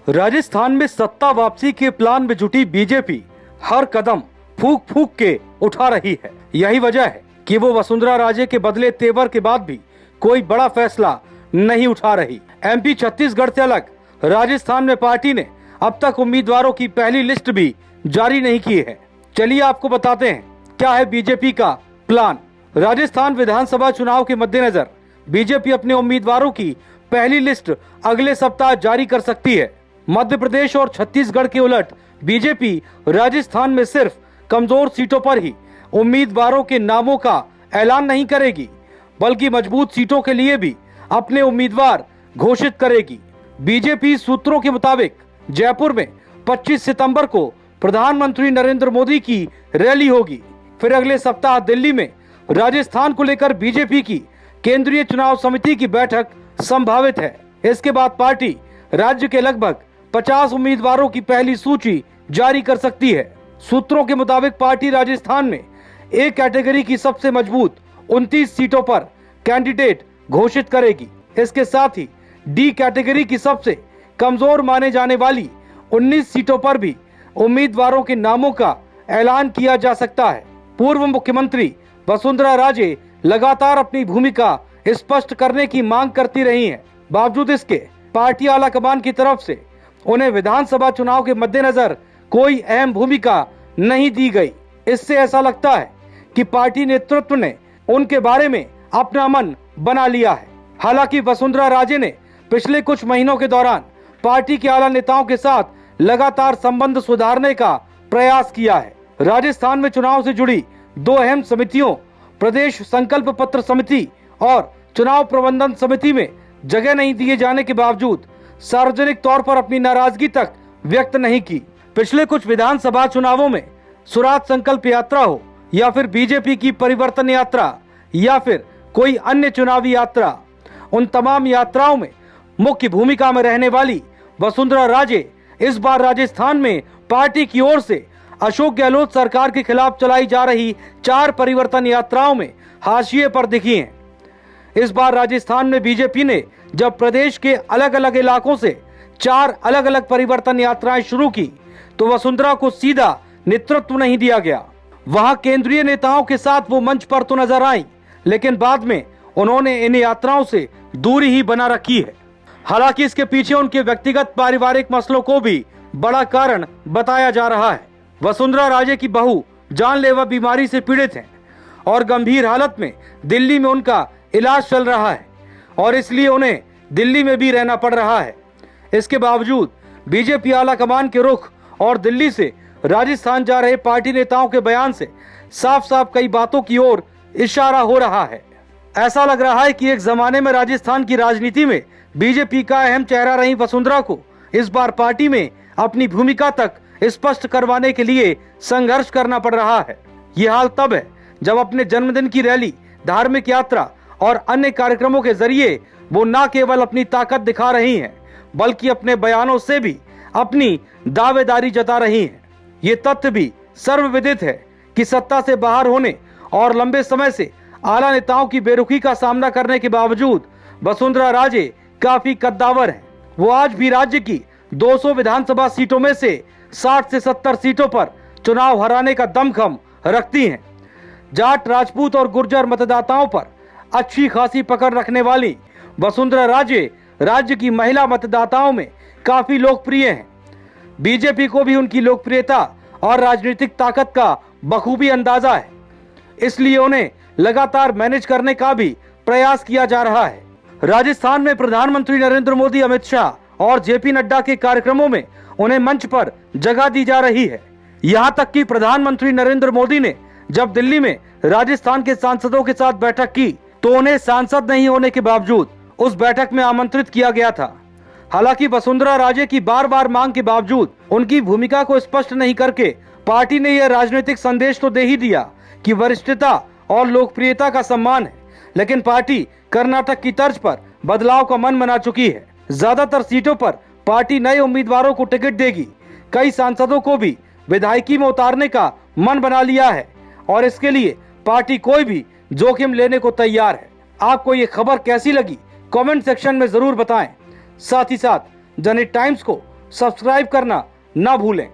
राजस्थान में सत्ता वापसी के प्लान में जुटी बीजेपी हर कदम फूंक फूंक के उठा रही है। यही वजह है कि वो वसुंधरा राजे के बदले तेवर के बाद भी कोई बड़ा फैसला नहीं उठा रही। एमपी छत्तीसगढ़ से अलग राजस्थान में पार्टी ने अब तक उम्मीदवारों की पहली लिस्ट भी जारी नहीं की है। चलिए आपको बताते हैं क्या है बीजेपी का प्लान। राजस्थान विधानसभा चुनाव के मद्देनजर बीजेपी अपने उम्मीदवारों की पहली लिस्ट अगले सप्ताह जारी कर सकती है। मध्य प्रदेश और छत्तीसगढ़ के उलट बीजेपी राजस्थान में सिर्फ कमजोर सीटों पर ही उम्मीदवारों के नामों का ऐलान नहीं करेगी, बल्कि मजबूत सीटों के लिए भी अपने उम्मीदवार घोषित करेगी। बीजेपी सूत्रों के मुताबिक जयपुर में 25 सितंबर को प्रधानमंत्री नरेंद्र मोदी की रैली होगी। फिर अगले सप्ताह दिल्ली में राजस्थान को लेकर बीजेपी की केंद्रीय चुनाव समिति की बैठक संभावित है। इसके बाद पार्टी राज्य के लगभग 50 उम्मीदवारों की पहली सूची जारी कर सकती है। सूत्रों के मुताबिक पार्टी राजस्थान में ए कैटेगरी की सबसे मजबूत 29 सीटों पर कैंडिडेट घोषित करेगी। इसके साथ ही डी कैटेगरी की सबसे कमजोर माने जाने वाली 19 सीटों पर भी उम्मीदवारों के नामों का ऐलान किया जा सकता है। पूर्व मुख्यमंत्री वसुंधरा राजे लगातार अपनी भूमिका स्पष्ट करने की मांग करती रही हैं। बावजूद इसके पार्टी आलाकमान की तरफ से उन्हें विधानसभा चुनाव के मद्देनजर कोई अहम भूमिका नहीं दी गई। इससे ऐसा लगता है कि पार्टी नेतृत्व ने उनके बारे में अपना मन बना लिया है। हालांकि वसुंधरा राजे ने पिछले कुछ महीनों के दौरान पार्टी के आला नेताओं के साथ लगातार संबंध सुधारने का प्रयास किया है। राजस्थान में चुनाव से जुड़ी दो अहम समितियों, प्रदेश संकल्प पत्र समिति और चुनाव प्रबंधन समिति में जगह नहीं दिए जाने के बावजूद सार्वजनिक तौर पर अपनी नाराजगी तक व्यक्त नहीं की। पिछले कुछ विधानसभा चुनावों में स्वराज संकल्प यात्रा हो या फिर बीजेपी की परिवर्तन यात्रा या फिर कोई अन्य चुनावी यात्रा, उन तमाम यात्राओं में मुख्य भूमिका में रहने वाली वसुंधरा राजे इस बार राजस्थान में पार्टी की ओर से अशोक गहलोत सरकार के खिलाफ चलाई जा रही 4 परिवर्तन यात्राओं में हाशिए पर दिखी हैं। इस बार राजस्थान में बीजेपी ने जब प्रदेश के अलग अलग इलाकों से 4 अलग अलग परिवर्तन यात्राएं शुरू की तो वसुंधरा को सीधा नेतृत्व नहीं दिया गया। वहां केंद्रीय नेताओं के साथ वो मंच पर तो नजर आई, लेकिन बाद में उन्होंने इन यात्राओं से दूरी ही बना रखी है। हालांकि इसके पीछे उनके व्यक्तिगत पारिवारिक मसलों को भी बड़ा कारण बताया जा रहा है। वसुंधरा राजे की बहू जानलेवा बीमारी से पीड़ित हैं और गंभीर हालत में दिल्ली में उनका इलाज चल रहा है और इसलिए उन्हें दिल्ली में भी रहना पड़ रहा है। इसके बावजूद बीजेपी आलाकमान के रुख और दिल्ली से राजस्थान जा रहे पार्टी नेताओं के बयान से साफ साफ कई बातों की ओर इशारा हो रहा है। ऐसा लग रहा है कि एक जमाने में राजस्थान की राजनीति में बीजेपी का अहम चेहरा रही वसुंधरा को इस बार पार्टी में अपनी भूमिका तक स्पष्ट करवाने के लिए संघर्ष करना पड़ रहा है। ये हाल तब है जब अपने जन्मदिन की रैली, धार्मिक यात्रा और अन्य कार्यक्रमों के जरिए वो न केवल अपनी ताकत दिखा रही हैं, बल्कि अपने बयानों से भी अपनी दावेदारी जता रही हैं। ये तथ्य भी सर्वविदित है कि सत्ता से बाहर होने और लंबे समय से आला नेताओं की बेरुखी का सामना करने के बावजूद वसुंधरा राजे काफी कद्दावर हैं। वो आज भी राज्य की 200 विधानसभा सीटों में से 60 से 70 सीटों पर चुनाव हराने का दमखम रखती हैं। जाट, राजपूत और गुर्जर मतदाताओं पर अच्छी खासी पकड़ रखने वाली वसुंधरा राजे राज्य की महिला मतदाताओं में काफी लोकप्रिय हैं। बीजेपी को भी उनकी लोकप्रियता और राजनीतिक ताकत का बखूबी अंदाजा है, इसलिए उन्हें लगातार मैनेज करने का भी प्रयास किया जा रहा है। राजस्थान में प्रधानमंत्री नरेंद्र मोदी, अमित शाह और जेपी नड्डा के कार्यक्रमों में उन्हें मंच पर जगह दी जा रही है। यहाँ तक कि प्रधानमंत्री नरेंद्र मोदी ने जब दिल्ली में राजस्थान के सांसदों के साथ बैठक की तो उन्हें सांसद नहीं होने के बावजूद उस बैठक में आमंत्रित किया गया था। हालांकि वसुंधरा राजे की बार बार मांग के बावजूद उनकी भूमिका को स्पष्ट नहीं करके पार्टी ने यह राजनीतिक संदेश तो दे ही दिया कि वरिष्ठता और लोकप्रियता का सम्मान है, लेकिन पार्टी कर्नाटक की तर्ज पर बदलाव का मन बना चुकी है। ज्यादातर सीटों पर पार्टी नए उम्मीदवारों को टिकट देगी। कई सांसदों को भी विधायकी में उतारने का मन बना लिया है और इसके लिए पार्टी कोई भी जोखिम लेने को तैयार है। आपको ये खबर कैसी लगी कमेंट सेक्शन में जरूर बताएं। साथ ही साथ जनहित टाइम्स को सब्सक्राइब करना ना भूलें।